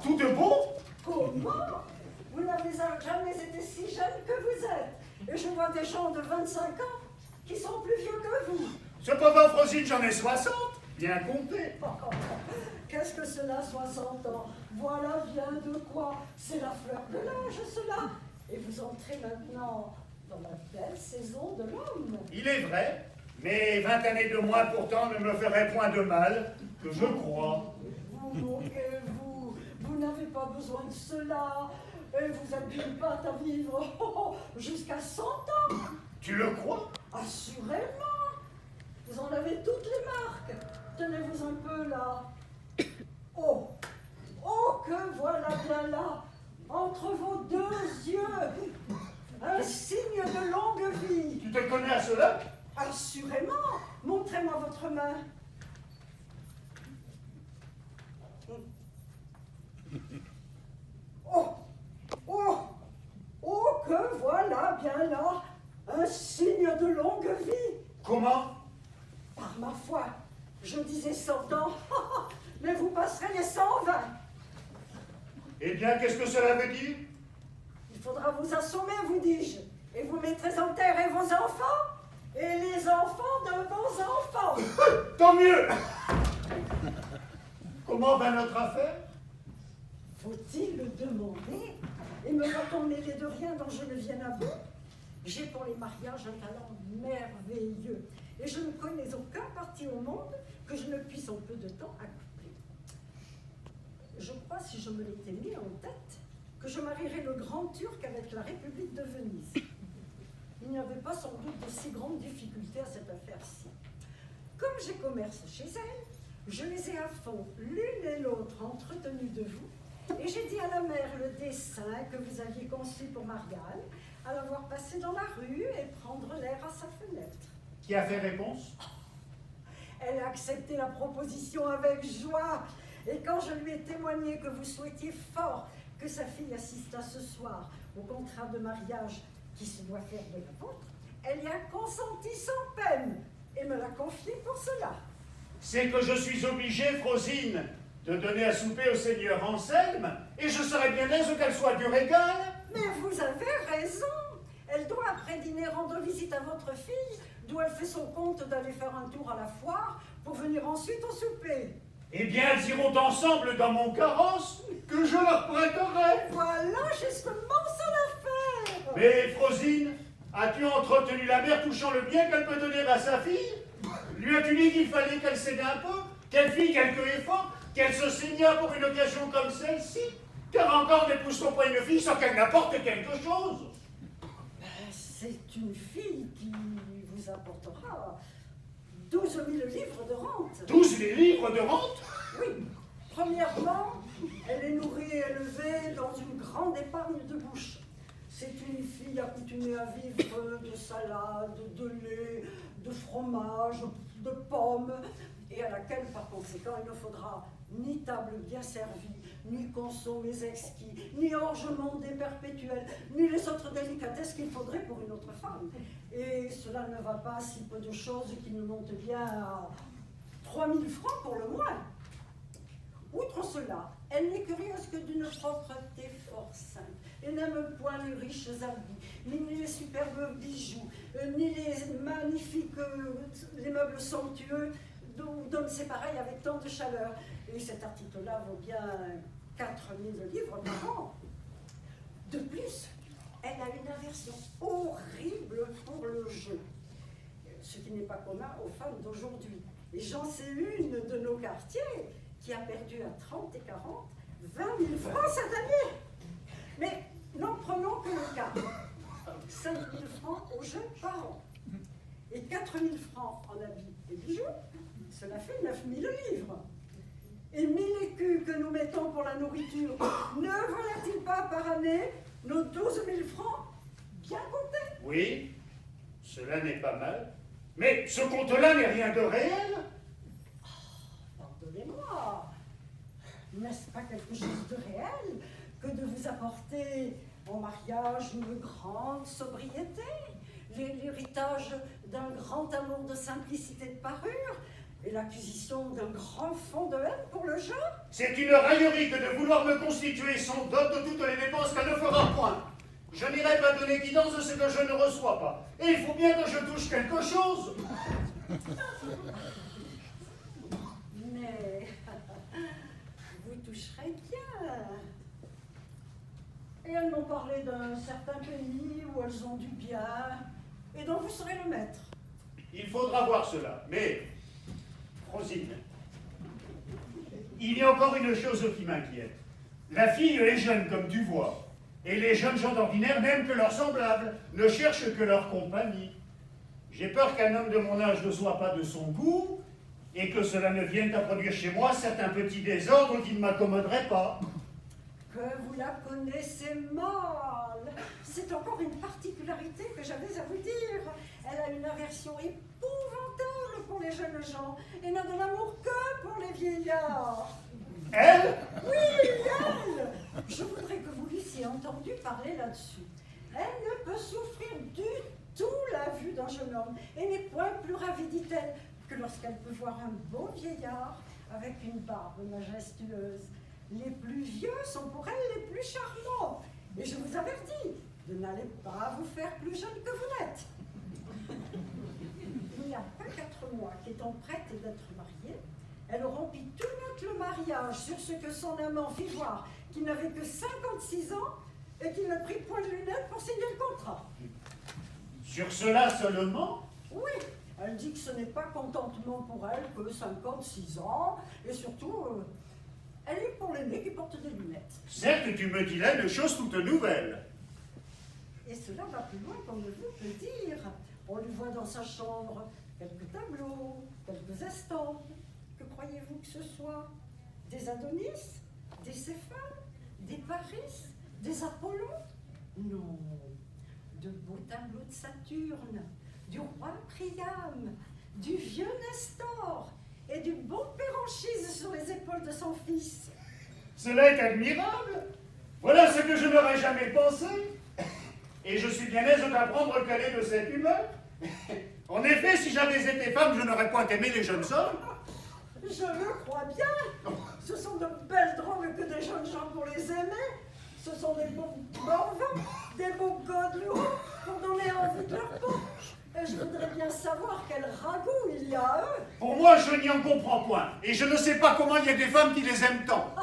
Tout de bon? Comment? Vous n'avez jamais été si jeune que vous êtes. Et je vois des gens de 25 ans qui sont plus vieux que vous. Cependant, Frosine, j'en ai 60. Bien compté. Qu'est-ce que cela, 60 ans? Voilà bien de quoi. C'est la fleur de l'âge, cela. Et vous entrez maintenant dans la belle saison de l'homme. Il est vrai, mais 20 années de moins pourtant ne me feraient point de mal, que je crois. Vous moquez-vous. Vous n'avez pas besoin de cela. Et vous êtes d'une pâte à vivre jusqu'à 100 ans. Tu le crois? Assurément. Vous en avez toutes les marques. Tenez-vous un peu là. Oh, oh, que voilà bien là, entre vos deux yeux, un signe de longue vie. Tu te connais à cela? Assurément. Montrez-moi votre main. Oh, oh, oh, que voilà bien là, un signe de longue vie. Comment? Par ma foi, je disais 100 ans, mais vous passerez les 120. Eh bien, qu'est-ce que cela veut dire? Il faudra vous assommer, vous dis-je, et vous mettrez en terre et vos enfants, et les enfants de vos enfants. Tant mieux! Comment va notre affaire? Faut-il le demander? Et me va-t-on mêler de rien dont je ne vienne à bout? J'ai pour les mariages un talent merveilleux, et je ne connais aucun parti au monde que je ne puisse en peu de temps accoupler. Je crois, si je me l'étais mis en tête, que je marierais le Grand Turc avec la République de Venise. Il n'y avait pas sans doute de si grandes difficultés à cette affaire-ci. Comme j'ai commerce chez elle, je les ai à fond, l'une et l'autre, entretenues de vous, et j'ai dit à la mère le dessein que vous aviez conçu pour Marianne, à la voir passer dans la rue et prendre l'air à sa fenêtre. Qui a fait réponse? Elle a accepté la proposition avec joie, et quand je lui ai témoigné que vous souhaitiez fort que sa fille assistât ce soir au contrat de mariage qui se doit faire de la vôtre, elle y a consenti sans peine, et me l'a confié pour cela. C'est que je suis obligé, Frosine, de donner à souper au seigneur Anselme, et je serais bien aise qu'elle soit du régal. Mais vous avez raison. Elle doit, après dîner, rendre visite à votre fille, d'où elle fait son compte d'aller faire un tour à la foire pour venir ensuite au souper. Eh bien, elles iront ensemble dans mon carrosse, que je leur prêterai. Voilà justement son affaire. Mais, Frosine, as-tu entretenu la mère touchant le bien qu'elle peut donner à sa fille? Lui as-tu dit qu'il fallait qu'elle cède un peu, qu'elle fît quelques efforts, qu'elle se signât pour une occasion comme celle-ci? Car encore n'épouse-t-on pas une fille sans qu'elle n'apporte quelque chose? C'est une fille qui vous apportera 12 000 livres de rente. 12 000 livres de rente? Oui. Premièrement, elle est nourrie et élevée dans une grande épargne de bouche. C'est une fille accoutumée à vivre de salade, de lait, de fromage, de pommes, et à laquelle, par conséquent, il ne faudra ni table bien servie, ni consommés exquis, ni orgements des perpétuels, ni les autres délicatesses qu'il faudrait pour une autre femme. Et cela ne va pas si peu de choses qui nous montent bien à 3 000 francs pour le moins. Outre cela, elle n'est curieuse que d'une propreté fort simple, et n'aime point les riches habits, ni les superbes bijoux, ni les magnifiques, les meubles somptueux dont c'est pareil avec tant de chaleur. Et cet article-là vaut bien 4 000 livres par an. De plus, elle a une aversion horrible pour le jeu, ce qui n'est pas commun aux femmes d'aujourd'hui. Et j'en sais une de nos quartiers qui a perdu à 30 et 40 20 000 francs cette année. Mais n'en prenons que le cas. 5 000 francs au jeu par an. Et 4 000 francs en habits et bijoux, cela fait 9 000 livres. Et 1 000 écus que nous mettons pour la nourriture, ne voilà-t-il pas par année nos 12 000 francs bien comptés? Oui, cela n'est pas mal. Mais ce compte-là n'est rien de réel. Pardonnez-moi, n'est-ce pas quelque chose de réel que de vous apporter en mariage une grande sobriété, l'héritage d'un grand amour de simplicité de parure, et l'acquisition d'un grand fonds de haine pour le jeu. C'est une raillerie que de vouloir me constituer son dot de toutes les dépenses qu'elle ne fera point. Je n'irai pas donner guidance de ce que je ne reçois pas. Et il faut bien que je touche quelque chose. Mais vous toucherez bien. Et elles m'ont parlé d'un certain pays où elles ont du bien et dont vous serez le maître. Il faudra voir cela. Mais, Rosine, il y a encore une chose qui m'inquiète. La fille est jeune, comme tu vois. Et les jeunes gens d'ordinaire n'aiment que leurs semblables, ne cherchent que leur compagnie. J'ai peur qu'un homme de mon âge ne soit pas de son goût, et que cela ne vienne à produire chez moi certains petits désordres qui ne m'accommoderaient pas. Que vous la connaissez mal. C'est encore une particularité que j'avais à vous dire. Elle a une aversion épouvantable pour les jeunes gens, et n'a de l'amour que pour les vieillards. Elle? Oui, elle! Je voudrais que vous l'eussiez entendu parler là-dessus. Elle ne peut souffrir du tout la vue d'un jeune homme, et n'est point plus ravie, dit-elle, que lorsqu'elle peut voir un beau vieillard avec une barbe majestueuse. Les plus vieux sont pour elle les plus charmants. Et je vous avertis de n'allez pas vous faire plus jeune que vous n'êtes. Il n'y a pas 4 mois qu'étant prête d'être mariée, elle rompit tout net le mariage sur ce que son amant fit voir qu'il n'avait que 56 ans et qu'il ne prit point de lunettes pour signer le contrat. Sur cela seulement? Oui, elle dit que ce n'est pas contentement pour elle que 56 ans, et surtout, elle est pour l'aîné qui porte des lunettes. Certes, tu me dis là une chose toute nouvelle. Et cela va plus loin qu'on ne vous peut dire. On lui voit dans sa chambre quelques tableaux, quelques estampes. Que croyez-vous que ce soit? Des Adonis? Des Céphales? Des Paris? Des Apollons? Non. De beaux tableaux de Saturne, du roi Priam, du vieux Nestor et du beau Péranchise sur les épaules de son fils. Cela est admirable. Voilà ce que je n'aurais jamais pensé. Et je suis bien aise d'apprendre qu'elle est de cette humeur. En effet, si j'avais été femme, je n'aurais point aimé les jeunes hommes. Je le crois bien. Ce sont de belles drogues que des jeunes gens pour les aimer. Ce sont des beaux morvants, des beaux godelots pour donner envie de leur peau. Et je voudrais bien savoir quel ragoût il y a à eux. Pour moi, je n'y en comprends point. Et je ne sais pas comment il y a des femmes qui les aiment tant.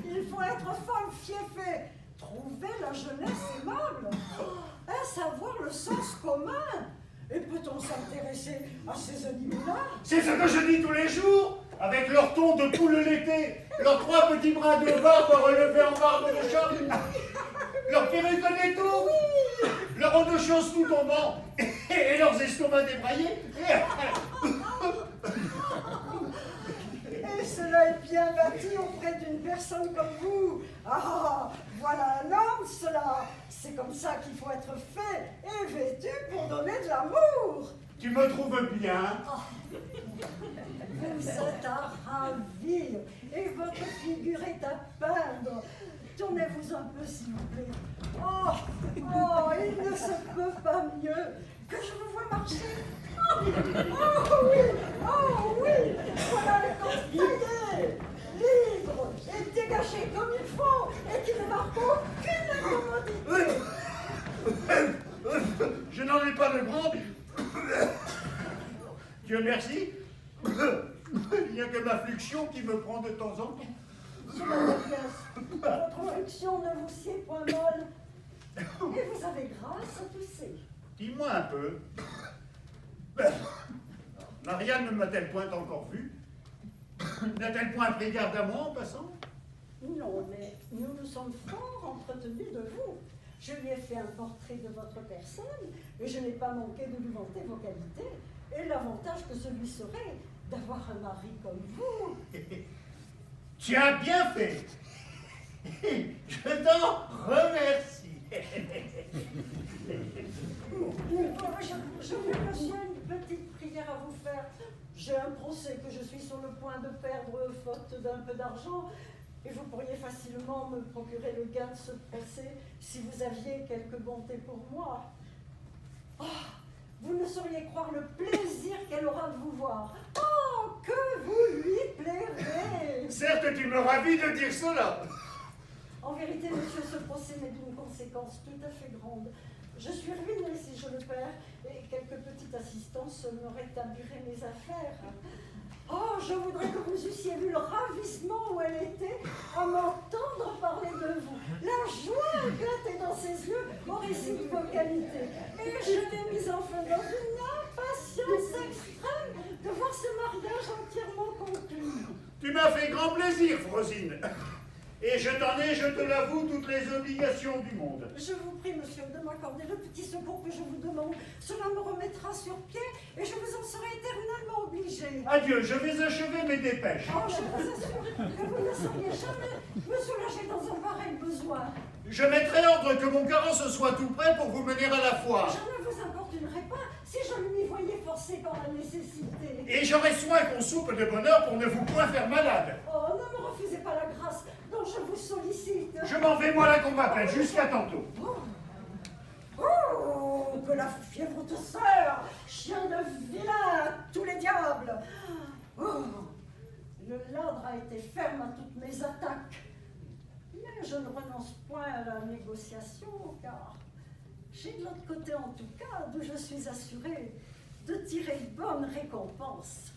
Il faut être folle fieffée. Trouver la jeunesse aimable. Est-ce avoir le sens commun? Et peut-on s'intéresser à ces animaux-là? C'est ce que je dis tous les jours. Avec leur ton de poule laitée, leurs 3 petits bras de barbe relevés en barbe de chat, leur perruque en étau, leurs haut de choses tout tombant, et leurs estomacs débraillés. Et cela est bien bâti auprès d'une personne comme vous. Ah, voilà un homme, cela. C'est comme ça qu'il faut être fait et vêtu pour donner de l'amour. Tu me trouves bien? Vous êtes à ravir et votre figure est à peindre. Tournez-vous un peu, s'il vous plaît. Oh, oh, il ne se peut pas mieux que je vous vois marcher. Oh oui, voilà le corps taillé, libre et dégagé comme il faut et qui ne marque aucune incommodité. Je n'en ai pas de grande. Dieu merci. Il n'y a que ma fluxion qui me prend de temps en temps. Cela va bien. Votre fonction ne vous sied point mal. Et vous avez grâce à tousser. Dis-moi un peu. Marianne ne m'a-t-elle point encore vu? N'a-t-elle point pris garde à moi en passant? Non, mais nous nous sommes fort entretenus de vous. Je lui ai fait un portrait de votre personne et je n'ai pas manqué de lui vanter vos qualités et l'avantage que celui serait d'avoir un mari comme vous. Tu as bien fait. Je t'en remercie. Je veux, monsieur, une petite prière à vous faire. J'ai un procès que je suis sur le point de perdre faute d'un peu d'argent. Et vous pourriez facilement me procurer le gain de ce procès si vous aviez quelque bonté pour moi. Oh, vous ne sauriez croire le plaisir qu'elle aura de vous voir. Oh Oh, que vous lui plairez! Certes, tu me ravis de dire cela. En vérité, monsieur, ce procès m'est d'une conséquence tout à fait grande. Je suis ruinée si je le perds, et quelques petites assistances me rétabliraient mes affaires. Oh, je voudrais que vous eussiez vu le ravissement où elle était à m'entendre parler de vous. La joie éclatait dans ses yeux au récit de vos qualités. Et je l'ai mise enfin dans une impatience extrême de voir ce mariage entièrement conclu. Tu m'as fait grand plaisir, Frosine. Et je t'en ai, je te l'avoue, toutes les obligations du monde. Je vous prie, monsieur, de m'accorder le petit secours que je vous demande. Cela me remettra sur pied et je vous en serai éternellement obligée. Adieu, je vais achever mes dépêches. Oh, je vous assure que vous ne sauriez jamais me soulager dans un pareil besoin. Je mettrai ordre que mon carrosse soit tout prêt pour vous mener à la foire. Je ne vous importunerai pas si je m'y voyais forcé par la nécessité. Et j'aurai soin qu'on soupe de bonheur pour ne vous point faire malade. Oh, ne me refusez pas la grâce dont je vous sollicite. Je m'en vais, moi là qu'on m'appelle, jusqu'à tantôt. Oh, que la fièvre te serre, chien de vilain, tous les diables. Oh, le ladre a été ferme à toutes mes attaques. Mais je ne renonce point à la négociation, car j'ai de l'autre côté, en tout cas, d'où je suis assurée de tirer bonne récompense.